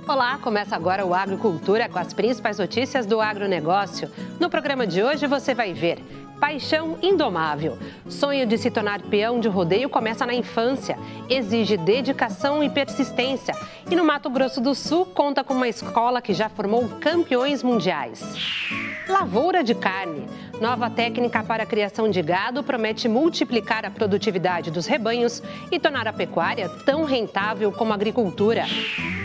Olá, começa agora o Agricultura com as principais notícias do agronegócio. No programa de hoje você vai ver paixão indomável. Sonho de se tornar peão de rodeio começa na infância, exige dedicação e persistência. E no Mato Grosso do Sul conta com uma escola que já formou campeões mundiais. Lavoura de carne. Nova técnica para a criação de gado promete multiplicar a produtividade dos rebanhos e tornar a pecuária tão rentável como a agricultura.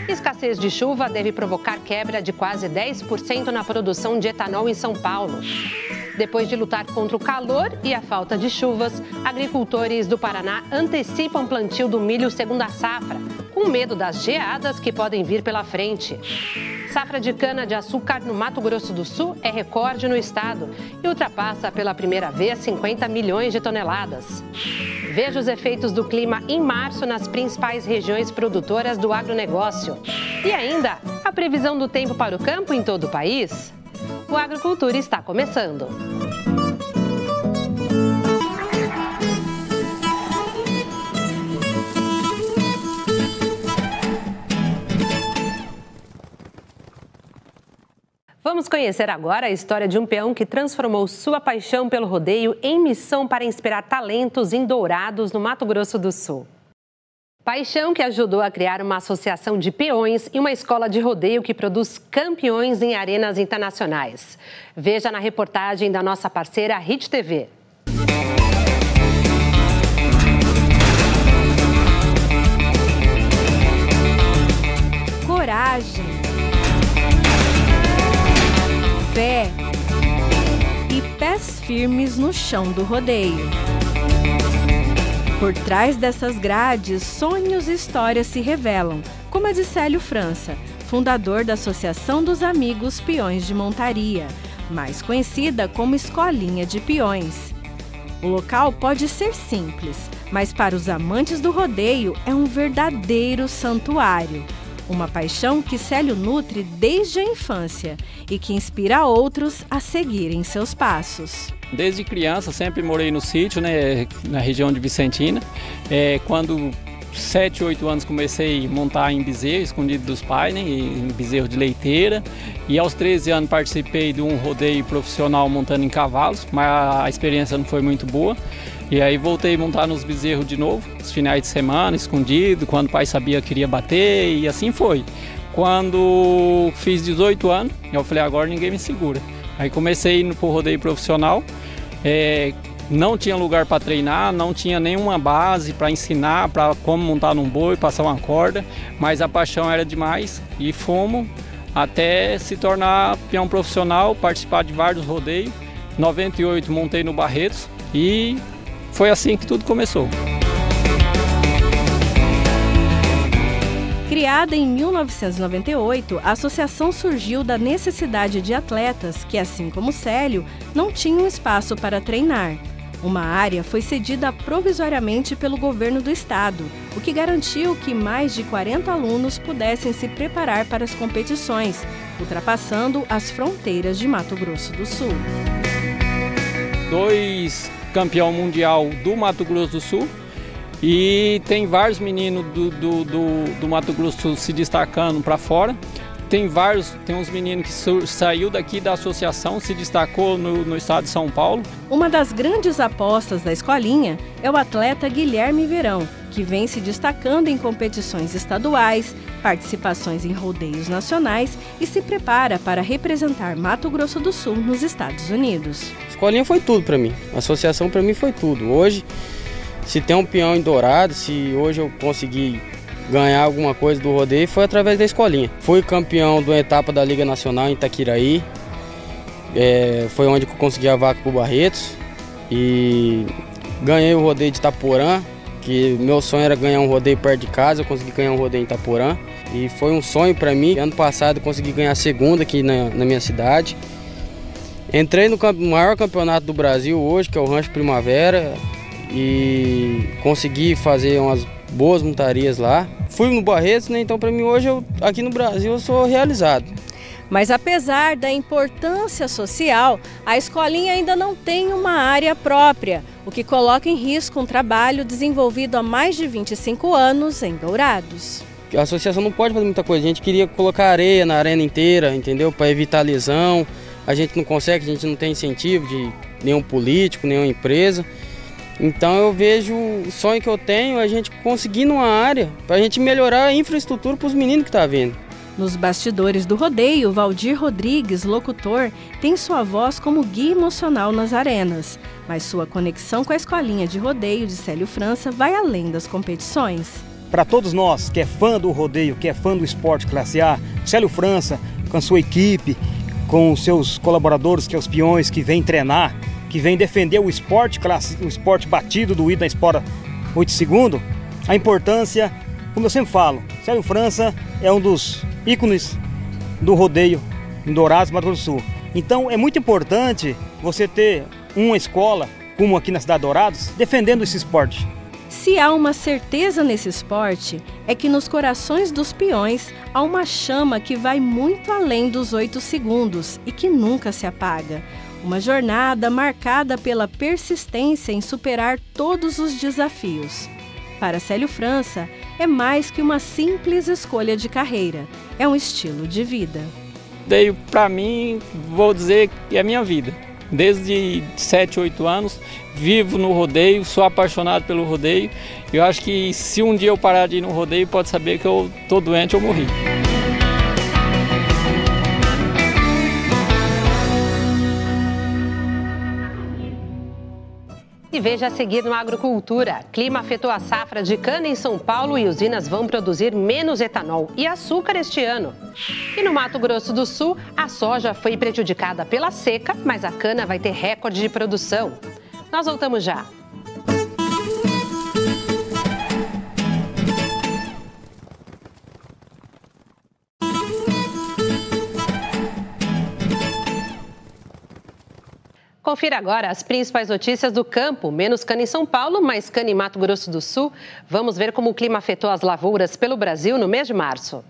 Escassez de chuva deve provocar quebra de quase 10% na produção de etanol em São Paulo. Depois de lutar contra o calor e a falta de chuvas, agricultores do Paraná antecipam o plantio do milho segunda safra, com medo das geadas que podem vir pela frente. Safra de cana-de-açúcar no Mato Grosso do Sul é recorde no estado e ultrapassa pela primeira vez 50 milhões de toneladas. Veja os efeitos do clima em março nas principais regiões produtoras do agronegócio. E ainda, a previsão do tempo para o campo em todo o país? O Agricultura está começando. Vamos conhecer agora a história de um peão que transformou sua paixão pelo rodeio em missão para inspirar talentos em Dourados, no Mato Grosso do Sul. Paixão que ajudou a criar uma associação de peões e uma escola de rodeio que produz campeões em arenas internacionais. Veja na reportagem da nossa parceira Hit TV. Coragem, fé e pés firmes no chão do rodeio. Por trás dessas grades, sonhos e histórias se revelam, como a de Célio França, fundador da Associação dos Amigos Peões de Montaria, mais conhecida como Escolinha de Peões. O local pode ser simples, mas para os amantes do rodeio é um verdadeiro santuário. Uma paixão que Célio nutre desde a infância e que inspira outros a seguirem seus passos. Desde criança sempre morei no sítio, né, na região de Vicentina. Quando 7, 8 anos comecei a montar em bezerro, escondido dos pais, né, em bezerro de leiteira. E aos 13 anos participei de um rodeio profissional montando em cavalos, mas a experiência não foi muito boa. E aí voltei a montar nos bezerros de novo, os finais de semana, escondido, quando o pai sabia que queria bater, e assim foi. Quando fiz 18 anos, eu falei, agora ninguém me segura. Aí comecei indo para o rodeio profissional, não tinha lugar para treinar, não tinha nenhuma base para ensinar para como montar num boi, passar uma corda, mas a paixão era demais e fomos até se tornar peão profissional, participar de vários rodeios. Em 98 montei no Barretos e foi assim que tudo começou. Criada em 1998, a associação surgiu da necessidade de atletas que, assim como Célio, não tinham espaço para treinar. Uma área foi cedida provisoriamente pelo governo do estado, o que garantiu que mais de 40 alunos pudessem se preparar para as competições, ultrapassando as fronteiras de Mato Grosso do Sul. 2 campeão mundial do Mato Grosso do Sul. E tem vários meninos do Mato Grosso do Sul se destacando para fora. Tem uns meninos que saiu daqui da associação, se destacou no estado de São Paulo. Uma das grandes apostas da escolinha é o atleta Guilherme Verão, que vem se destacando em competições estaduais, participações em rodeios nacionais e se prepara para representar Mato Grosso do Sul nos Estados Unidos. A escolinha foi tudo para mim, a associação para mim foi tudo. Hoje, se tem um peão em Dourados, se hoje eu consegui ganhar alguma coisa do rodeio, foi através da escolinha. Fui campeão de uma etapa da Liga Nacional em Itaquiraí, foi onde eu consegui a vaca para o Barretos. E ganhei o rodeio de Itaporã, que meu sonho era ganhar um rodeio perto de casa, eu consegui ganhar um rodeio em Itaporã. E foi um sonho para mim. Ano passado eu consegui ganhar a segunda aqui na minha cidade. Entrei no maior campeonato do Brasil hoje, que é o Rancho Primavera, e consegui fazer umas boas montarias lá. Fui no Barretos, né? Então para mim hoje, aqui no Brasil, eu sou realizado. Mas apesar da importância social, a escolinha ainda não tem uma área própria, o que coloca em risco um trabalho desenvolvido há mais de 25 anos em Dourados. A associação não pode fazer muita coisa. A gente queria colocar areia na arena inteira, entendeu? Para evitar lesão. A gente não consegue, a gente não tem incentivo de nenhum político, nenhuma empresa. Então eu vejo o sonho que eu tenho, a gente conseguir numa área para a gente melhorar a infraestrutura para os meninos que estão vindo. Nos bastidores do rodeio, Valdir Rodrigues, locutor, tem sua voz como guia emocional nas arenas. Mas sua conexão com a escolinha de rodeio de Célio França vai além das competições. Para todos nós que é fã do rodeio, que é fã do esporte classe A, Célio França, com a sua equipe, com os seus colaboradores, que é os peões, que vêm treinar, que vêm defender o esporte batido do Ida na Espora 8 segundos, a importância, como eu sempre falo, Célio França é um dos ícones do rodeio em Dourados, Mato Grosso do Sul. Então é muito importante você ter uma escola, como aqui na cidade de Dourados, defendendo esse esporte. Se há uma certeza nesse esporte, é que nos corações dos peões há uma chama que vai muito além dos 8 segundos e que nunca se apaga. Uma jornada marcada pela persistência em superar todos os desafios. Para Célio França, é mais que uma simples escolha de carreira, é um estilo de vida. Rodeio, para mim, vou dizer que é minha vida. Desde 7, 8 anos, vivo no rodeio, sou apaixonado pelo rodeio. Eu acho que se um dia eu parar de ir no rodeio, pode saber que eu estou doente ou morri. E veja a seguir no Agrocultura. Clima afetou a safra de cana em São Paulo e usinas vão produzir menos etanol e açúcar este ano. E no Mato Grosso do Sul, a soja foi prejudicada pela seca, mas a cana vai ter recorde de produção. Nós voltamos já. Confira agora as principais notícias do campo. Menos cana em São Paulo, mais cana em Mato Grosso do Sul. Vamos ver como o clima afetou as lavouras pelo Brasil no mês de março.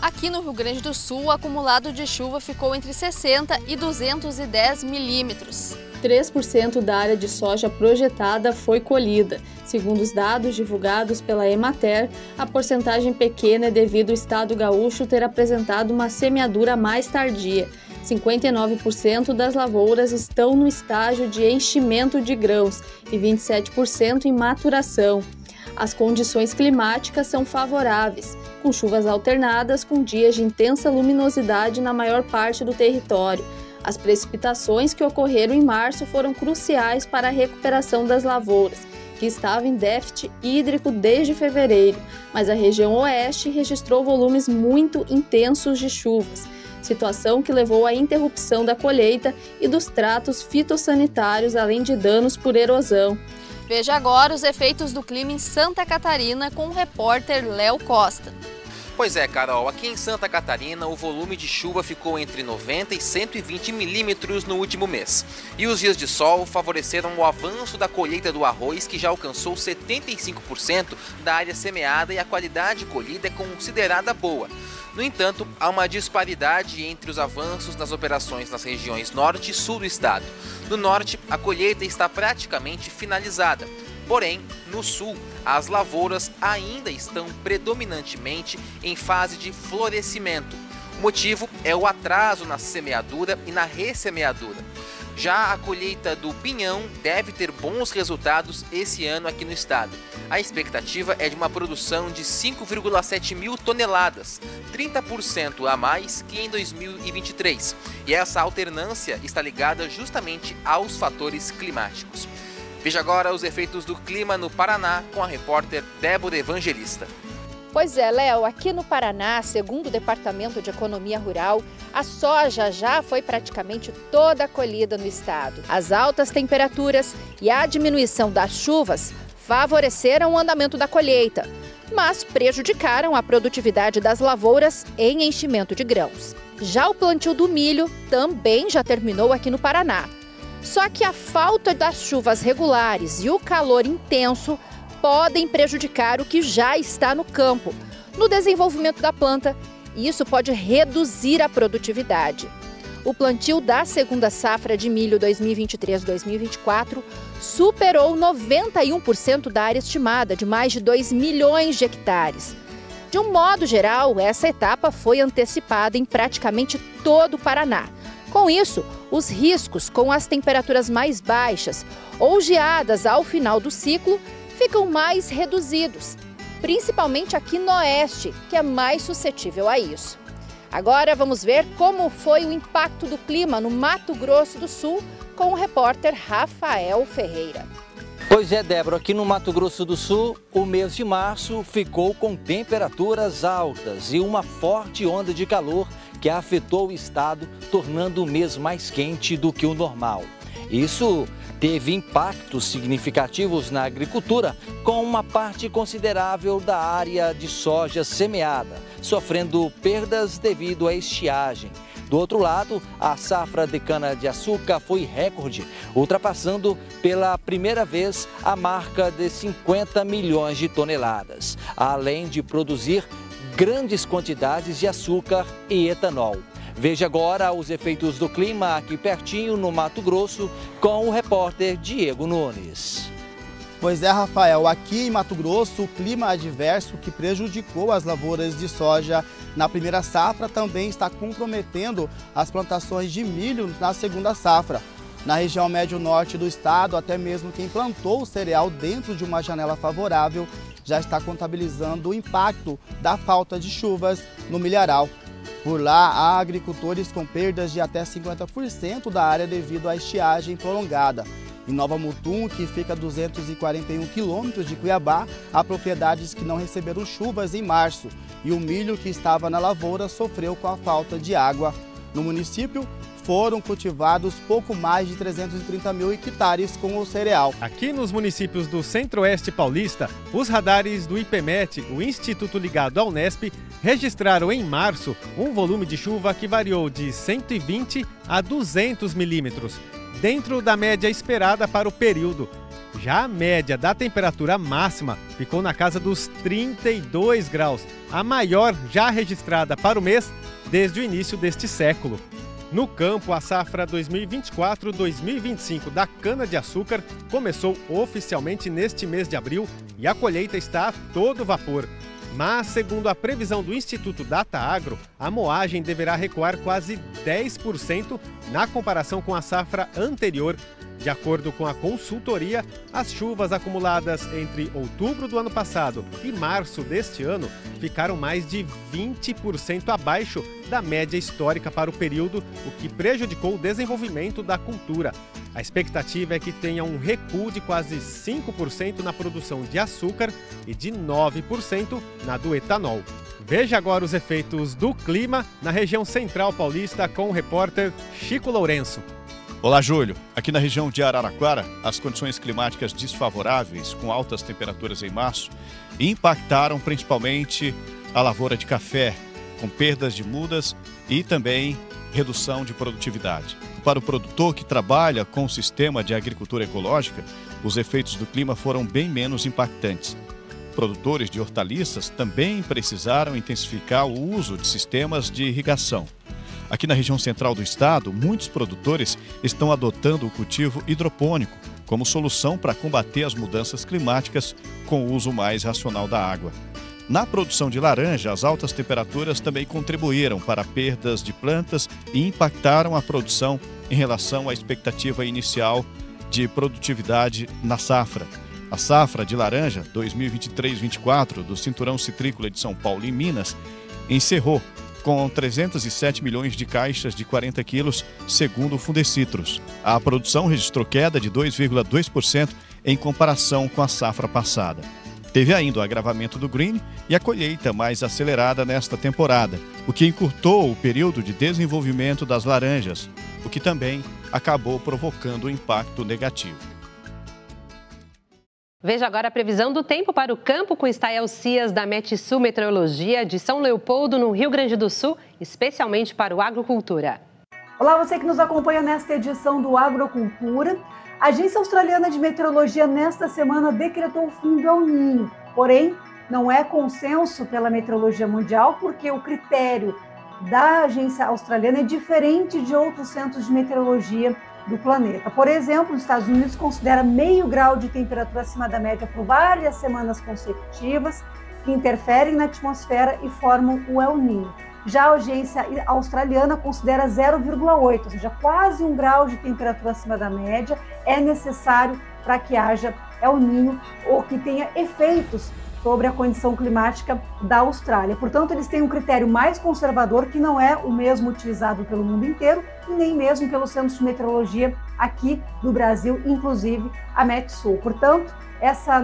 Aqui no Rio Grande do Sul, o acumulado de chuva ficou entre 60 e 210 milímetros. 3% da área de soja projetada foi colhida. Segundo os dados divulgados pela Emater, a porcentagem pequena é devido ao estado gaúcho ter apresentado uma semeadura mais tardia. 59% das lavouras estão no estágio de enchimento de grãos e 27% em maturação. As condições climáticas são favoráveis, com chuvas alternadas com dias de intensa luminosidade na maior parte do território. As precipitações que ocorreram em março foram cruciais para a recuperação das lavouras, que estavam em déficit hídrico desde fevereiro, mas a região oeste registrou volumes muito intensos de chuvas. Situação que levou à interrupção da colheita e dos tratos fitossanitários, além de danos por erosão. Veja agora os efeitos do clima em Santa Catarina com o repórter Léo Costa. Pois é, Carol, aqui em Santa Catarina o volume de chuva ficou entre 90 e 120 milímetros no último mês. E os dias de sol favoreceram o avanço da colheita do arroz, que já alcançou 75% da área semeada, e a qualidade colhida é considerada boa. No entanto, há uma disparidade entre os avanços nas operações nas regiões norte e sul do estado. No norte, a colheita está praticamente finalizada. Porém, no sul, as lavouras ainda estão predominantemente em fase de florescimento. O motivo é o atraso na semeadura e na ressemeadura. Já a colheita do pinhão deve ter bons resultados esse ano aqui no estado. A expectativa é de uma produção de 5,7 mil toneladas, 30% a mais que em 2023. E essa alternância está ligada justamente aos fatores climáticos. Veja agora os efeitos do clima no Paraná com a repórter Débora Evangelista. Pois é, Léo, aqui no Paraná, segundo o Departamento de Economia Rural, a soja já foi praticamente toda colhida no estado. As altas temperaturas e a diminuição das chuvas favoreceram o andamento da colheita, mas prejudicaram a produtividade das lavouras em enchimento de grãos. Já o plantio do milho também já terminou aqui no Paraná. Só que a falta das chuvas regulares e o calor intenso podem prejudicar o que já está no campo, no desenvolvimento da planta, e isso pode reduzir a produtividade. O plantio da segunda safra de milho 2023-2024 superou 91% da área estimada, de mais de 2 milhões de hectares. De um modo geral, essa etapa foi antecipada em praticamente todo o Paraná. Com isso, os riscos com as temperaturas mais baixas ou geadas ao final do ciclo ficam mais reduzidos, principalmente aqui no oeste, que é mais suscetível a isso. Agora vamos ver como foi o impacto do clima no Mato Grosso do Sul com o repórter Rafael Ferreira. Pois é, Débora, aqui no Mato Grosso do Sul, o mês de março ficou com temperaturas altas e uma forte onda de calor que afetou o estado, tornando o mês mais quente do que o normal. Isso teve impactos significativos na agricultura, com uma parte considerável da área de soja semeada, sofrendo perdas devido à estiagem. Do outro lado, a safra de cana-de-açúcar foi recorde, ultrapassando pela primeira vez a marca de 50 milhões de toneladas, além de produzir grandes quantidades de açúcar e etanol. Veja agora os efeitos do clima aqui pertinho no Mato Grosso com o repórter Diego Nunes. Pois é, Rafael, aqui em Mato Grosso, o clima adverso que prejudicou as lavouras de soja na primeira safra também está comprometendo as plantações de milho na segunda safra. Na região médio-norte do estado, até mesmo quem plantou o cereal dentro de uma janela favorável já está contabilizando o impacto da falta de chuvas no milharal. Por lá, há agricultores com perdas de até 50% da área devido à estiagem prolongada. Em Nova Mutum, que fica a 241 quilômetros de Cuiabá, há propriedades que não receberam chuvas em março e o milho que estava na lavoura sofreu com a falta de água. No município, foram cultivados pouco mais de 330 mil hectares com o cereal. Aqui nos municípios do Centro-Oeste Paulista, os radares do IPMET, o Instituto ligado ao Unesp, registraram em março um volume de chuva que variou de 120 a 200 milímetros, dentro da média esperada para o período. Já a média da temperatura máxima ficou na casa dos 32 graus, a maior já registrada para o mês desde o início deste século. No campo, a safra 2024-2025 da cana-de-açúcar começou oficialmente neste mês de abril e a colheita está a todo vapor. Mas, segundo a previsão do Instituto Data Agro, a moagem deverá recuar quase 10% na comparação com a safra anterior. De acordo com a consultoria, as chuvas acumuladas entre outubro do ano passado e março deste ano ficaram mais de 20% abaixo da média histórica para o período, o que prejudicou o desenvolvimento da cultura. A expectativa é que tenha um recuo de quase 5% na produção de açúcar e de 9% na do etanol. Veja agora os efeitos do clima na região central paulista com o repórter Chico Lourenço. Olá, Júlio. Aqui na região de Araraquara, as condições climáticas desfavoráveis, com altas temperaturas em março, impactaram principalmente a lavoura de café, com perdas de mudas e também redução de produtividade. Para o produtor que trabalha com o sistema de agricultura ecológica, os efeitos do clima foram bem menos impactantes. Produtores de hortaliças também precisaram intensificar o uso de sistemas de irrigação. Aqui na região central do estado, muitos produtores estão adotando o cultivo hidropônico como solução para combater as mudanças climáticas com o uso mais racional da água. Na produção de laranja, as altas temperaturas também contribuíram para perdas de plantas e impactaram a produção em relação à expectativa inicial de produtividade na safra. A safra de laranja 2023-24 do Cinturão Citrícola de São Paulo e Minas encerrou com 307 milhões de caixas de 40 quilos, segundo o Fundecitrus. A produção registrou queda de 2,2% em comparação com a safra passada. Teve ainda o agravamento do green e a colheita mais acelerada nesta temporada, o que encurtou o período de desenvolvimento das laranjas, o que também acabou provocando um impacto negativo. Veja agora a previsão do tempo para o campo com Stael Cias da Metsul Meteorologia de São Leopoldo, no Rio Grande do Sul, especialmente para o Agrocultura. Olá, você que nos acompanha nesta edição do Agrocultura. A Agência Australiana de Meteorologia nesta semana decretou o fim do El Niño, porém não é consenso pela meteorologia mundial porque o critério da agência australiana é diferente de outros centros de meteorologia do planeta. Por exemplo, os Estados Unidos considera meio grau de temperatura acima da média por várias semanas consecutivas, que interferem na atmosfera e formam o El Niño. Já a agência australiana considera 0,8, ou seja, quase 1 grau de temperatura acima da média é necessário para que haja El Niño ou que tenha efeitos sobre a condição climática da Austrália. Portanto, eles têm um critério mais conservador que não é o mesmo utilizado pelo mundo inteiro e nem mesmo pelo Centro de Meteorologia aqui do Brasil, inclusive a Metsul. Portanto, essa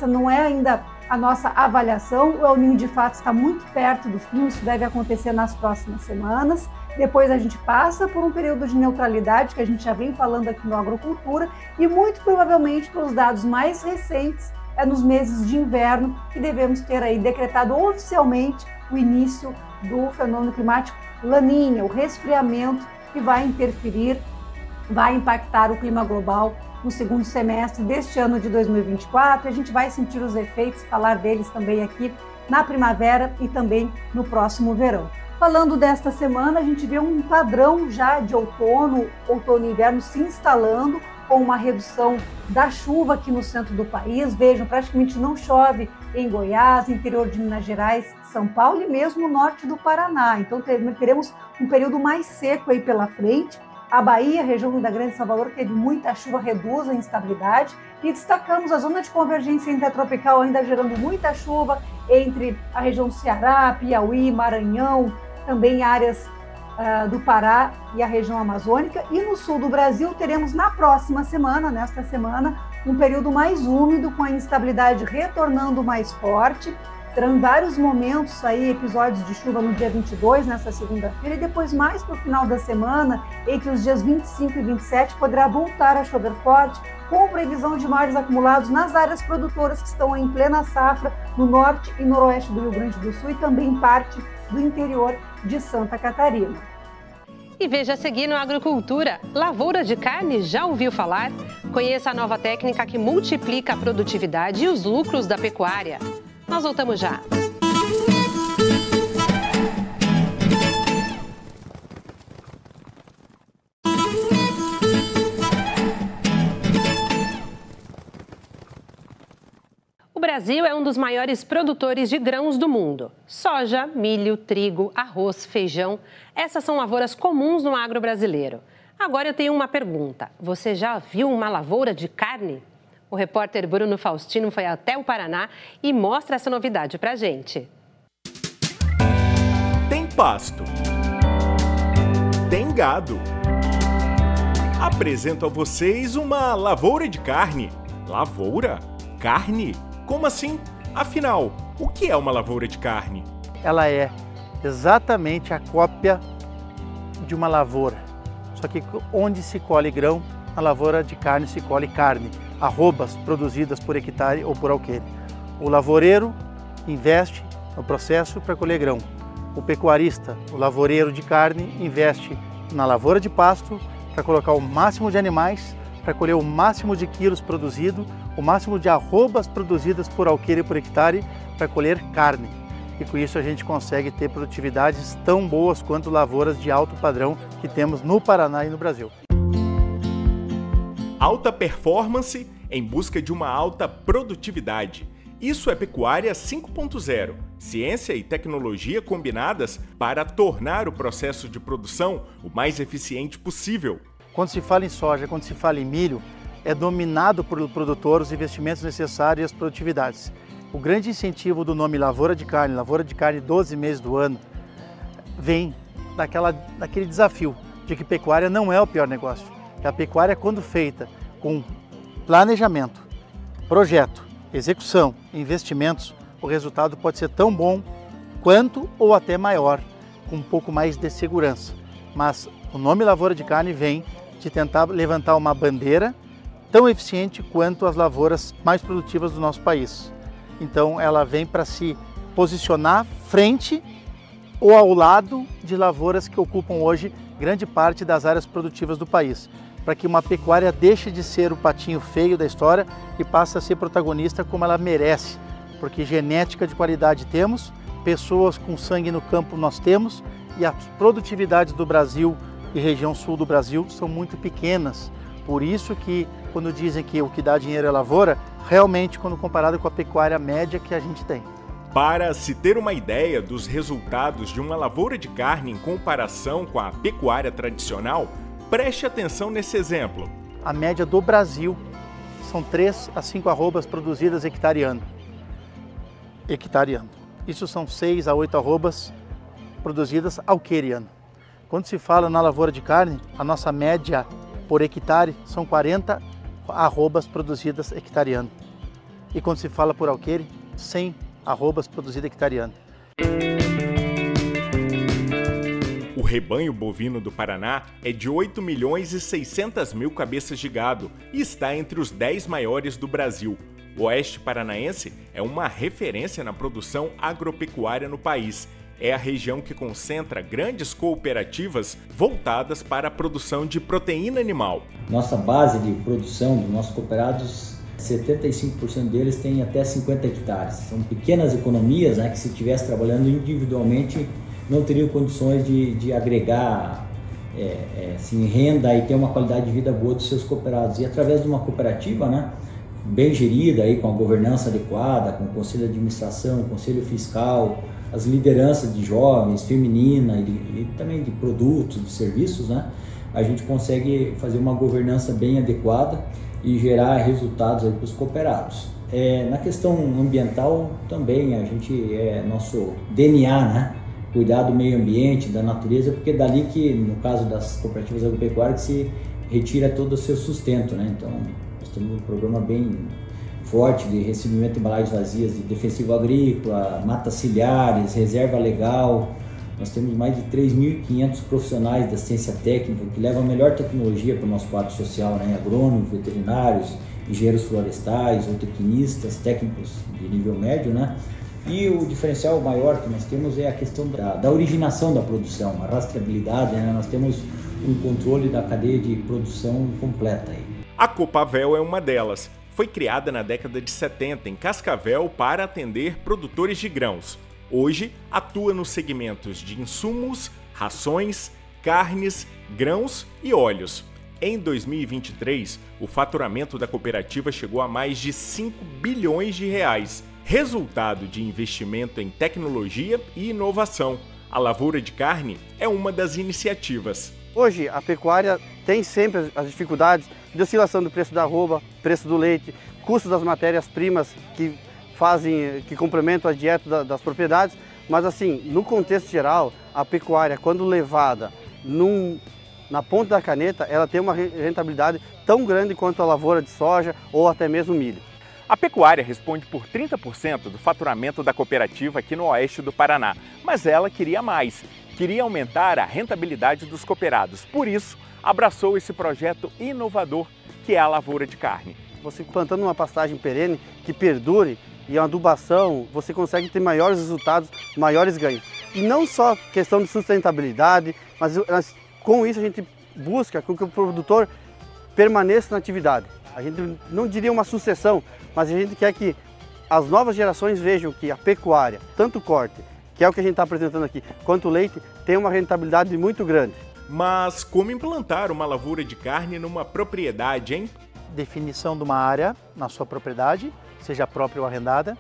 não é ainda a nossa avaliação. O El Niño de fato está muito perto do fim, isso deve acontecer nas próximas semanas. Depois a gente passa por um período de neutralidade, que a gente já vem falando aqui no Agrocultura, e muito provavelmente, pelos dados mais recentes, é nos meses de inverno que devemos ter aí decretado oficialmente o início do fenômeno climático Laninha, o resfriamento que vai interferir, vai impactar o clima global no segundo semestre deste ano de 2024. A gente vai sentir os efeitos, falar deles também aqui na primavera e também no próximo verão. Falando desta semana, a gente vê um padrão já de outono e inverno se instalando, com uma redução da chuva aqui no centro do país. Vejam, praticamente não chove em Goiás, interior de Minas Gerais, São Paulo e mesmo no norte do Paraná. Então teremos um período mais seco aí pela frente. A Bahia, a região da Grande Salvador, teve muita chuva, reduz a instabilidade. E destacamos a zona de convergência intertropical ainda gerando muita chuva entre a região do Ceará, Piauí, Maranhão, também áreas do Pará e a região amazônica. E no sul do Brasil teremos nesta semana, um período mais úmido, com a instabilidade retornando mais forte. Terão vários momentos aí, episódios de chuva no dia 22, nessa segunda-feira, e depois mais para o final da semana, entre os dias 25 e 27, poderá voltar a chover forte, com previsão de maiores acumulados nas áreas produtoras que estão em plena safra, no norte e noroeste do Rio Grande do Sul e também parte do interior de Santa Catarina. E veja a seguir no Agrocultura, lavoura de carne, já ouviu falar? Conheça a nova técnica que multiplica a produtividade e os lucros da pecuária. Nós voltamos já. O Brasil é um dos maiores produtores de grãos do mundo. Soja, milho, trigo, arroz, feijão. Essas são lavouras comuns no agro brasileiro. Agora eu tenho uma pergunta. Você já viu uma lavoura de carne? O repórter Bruno Faustino foi até o Paraná e mostra essa novidade pra gente. Tem pasto. Tem gado. Apresento a vocês uma lavoura de carne. Lavoura? Carne? Como assim? Afinal, o que é uma lavoura de carne? Ela é exatamente a cópia de uma lavoura. Só que onde se colhe grão, na lavoura de carne se colhe carne. Arrobas produzidas por hectare ou por alqueire. O lavoureiro investe no processo para colher grão. O pecuarista, o lavoureiro de carne, investe na lavoura de pasto para colocar o máximo de animais, para colher o máximo de quilos produzido, o máximo de arrobas produzidas por alqueire e por hectare para colher carne. E com isso a gente consegue ter produtividades tão boas quanto lavouras de alto padrão que temos no Paraná e no Brasil. Alta performance em busca de uma alta produtividade. Isso é Pecuária 5.0, ciência e tecnologia combinadas para tornar o processo de produção o mais eficiente possível. Quando se fala em soja, quando se fala em milho, é dominado pelo produtor os investimentos necessários e as produtividades. O grande incentivo do nome lavoura de carne 12 meses do ano, vem daquele desafio de que pecuária não é o pior negócio. A pecuária, quando feita com planejamento, projeto, execução e investimentos, o resultado pode ser tão bom quanto ou até maior, com um pouco mais de segurança. Mas o nome lavoura de carne vem de tentar levantar uma bandeira tão eficiente quanto as lavouras mais produtivas do nosso país. Então ela vem para se posicionar frente ou ao lado de lavouras que ocupam hoje grande parte das áreas produtivas do país, para que uma pecuária deixe de ser o patinho feio da história e passe a ser protagonista como ela merece, porque genética de qualidade temos, pessoas com sangue no campo nós temos e as produtividades do Brasil e região sul do Brasil são muito pequenas. Por isso que quando dizem que o que dá dinheiro é lavoura, realmente quando comparado com a pecuária média que a gente tem. Para se ter uma ideia dos resultados de uma lavoura de carne em comparação com a pecuária tradicional, preste atenção nesse exemplo. A média do Brasil são 3 a 5 arrobas produzidas hectareando. Isso são 6 a 8 arrobas produzidas alqueiriano. Quando se fala na lavoura de carne, a nossa média por hectare são 40 arrobas produzidas hectareando. E quando se fala por alqueire, 100 arrobas produzidas hectareando. O rebanho bovino do Paraná é de 8 milhões e 600 mil cabeças de gado e está entre os 10 maiores do Brasil. O Oeste Paranaense é uma referência na produção agropecuária no país. É a região que concentra grandes cooperativas voltadas para a produção de proteína animal. Nossa base de produção dos nossos cooperados, 75% deles têm até 50 hectares. São pequenas economias, né, que se estivesse trabalhando individualmente não teriam condições de agregar assim, renda e ter uma qualidade de vida boa dos seus cooperados. E através de uma cooperativa, né, bem gerida, aí, com a governança adequada, com o conselho de administração, o conselho fiscal, as lideranças de jovens, feminina e também de produtos, de serviços, né, a gente consegue fazer uma governança bem adequada e gerar resultados para os cooperados. Na questão ambiental também a gente nosso DNA, né? Cuidar do meio ambiente, da natureza, porque é dali que, no caso das cooperativas agropecuárias, se retira todo o seu sustento, né? Então, nós temos um programa bem forte de recebimento de embalagens vazias, de defensivo agrícola, matas ciliares, reserva legal. Nós temos mais de 3.500 profissionais da assistência técnica que levam a melhor tecnologia para o nosso quadro social, né? Agrônomos, veterinários, engenheiros florestais, zootecnistas, técnicos de nível médio, né? E o diferencial maior que nós temos é a questão da originação da produção, a rastreabilidade, né? Nós temos um controle da cadeia de produção completa aí. A Copavel é uma delas. Foi criada na década de 70 em Cascavel para atender produtores de grãos. Hoje, atua nos segmentos de insumos, rações, carnes, grãos e óleos. Em 2023, o faturamento da cooperativa chegou a mais de 5 bilhões de reais, resultado de investimento em tecnologia e inovação. A lavoura de carne é uma das iniciativas. Hoje, a pecuária tem sempre as dificuldades de oscilação do preço da arroba, preço do leite, custo das matérias-primas que complementam a dieta das propriedades, mas assim, no contexto geral, a pecuária, quando levada na ponta da caneta, ela tem uma rentabilidade tão grande quanto a lavoura de soja ou até mesmo milho. A pecuária responde por 30% do faturamento da cooperativa aqui no oeste do Paraná, mas ela queria mais, queria aumentar a rentabilidade dos cooperados. Por isso, abraçou esse projeto inovador que é a lavoura de carne. Você plantando uma pastagem perene que perdure e a adubação, você consegue ter maiores resultados, maiores ganhos. E não só questão de sustentabilidade, mas com isso a gente busca que o produtor permaneça na atividade. A gente não diria uma sucessão, mas a gente quer que as novas gerações vejam que a pecuária, tanto o corte, que é o que a gente está apresentando aqui, quanto o leite, tem uma rentabilidade muito grande. Mas como implantar uma lavoura de carne numa propriedade, hein? Definição de uma área na sua propriedade, seja própria ou arrendada,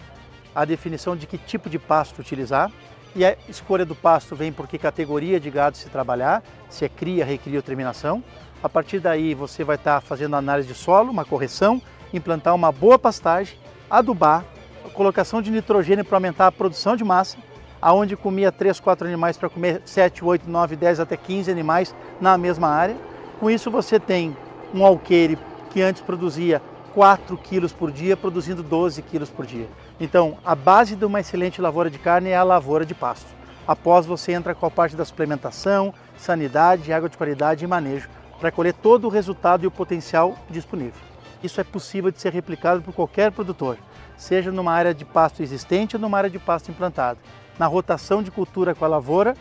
a definição de que tipo de pasto utilizar, e a escolha do pasto vem por que categoria de gado se trabalhar, se é cria, recria ou terminação. A partir daí você vai estar fazendo análise de solo, uma correção, implantar uma boa pastagem, adubar, colocação de nitrogênio para aumentar a produção de massa, aonde comia 3, 4 animais para comer 7, 8, 9, 10 até 15 animais na mesma área. Com isso você tem um alqueire que antes produzia 4 quilos por dia, produzindo 12 quilos por dia. Então, a base de uma excelente lavoura de carne é a lavoura de pasto. Após você entra com a parte da suplementação, sanidade, água de qualidade e manejo, para colher todo o resultado e o potencial disponível. Isso é possível de ser replicado por qualquer produtor, seja numa área de pasto existente ou numa área de pasto implantado, na rotação de cultura com a lavoura,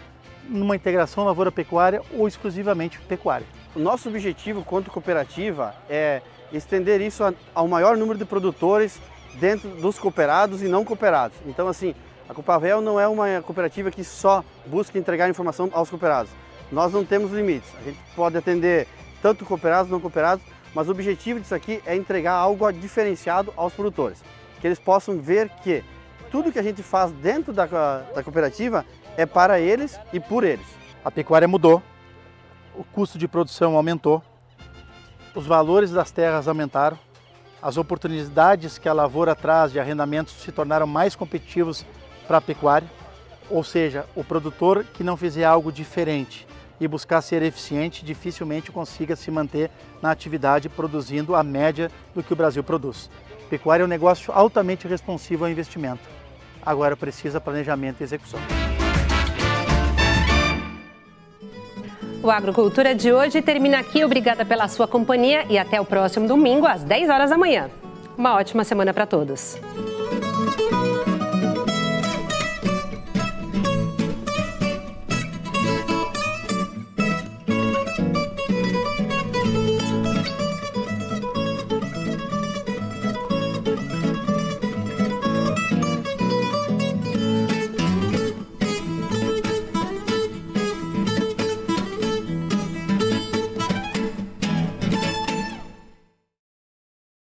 numa integração lavoura-pecuária ou exclusivamente pecuária. O nosso objetivo quanto cooperativa é estender isso ao maior número de produtores dentro dos cooperados e não cooperados. Então, assim, a Copavel não é uma cooperativa que só busca entregar informação aos cooperados. Nós não temos limites. A gente pode atender tanto cooperados não cooperados, mas o objetivo disso aqui é entregar algo diferenciado aos produtores. Que eles possam ver que tudo que a gente faz dentro da cooperativa é para eles e por eles. A pecuária mudou, o custo de produção aumentou, os valores das terras aumentaram, as oportunidades que a lavoura traz de arrendamentos se tornaram mais competitivos para a pecuária, ou seja, o produtor que não fizer algo diferente e buscar ser eficiente, dificilmente consiga se manter na atividade produzindo a média do que o Brasil produz. Pecuária é um negócio altamente responsivo ao investimento. Agora precisa planejamento e execução. O Agrocultura de hoje termina aqui. Obrigada pela sua companhia e até o próximo domingo às 10 horas da manhã. Uma ótima semana para todos.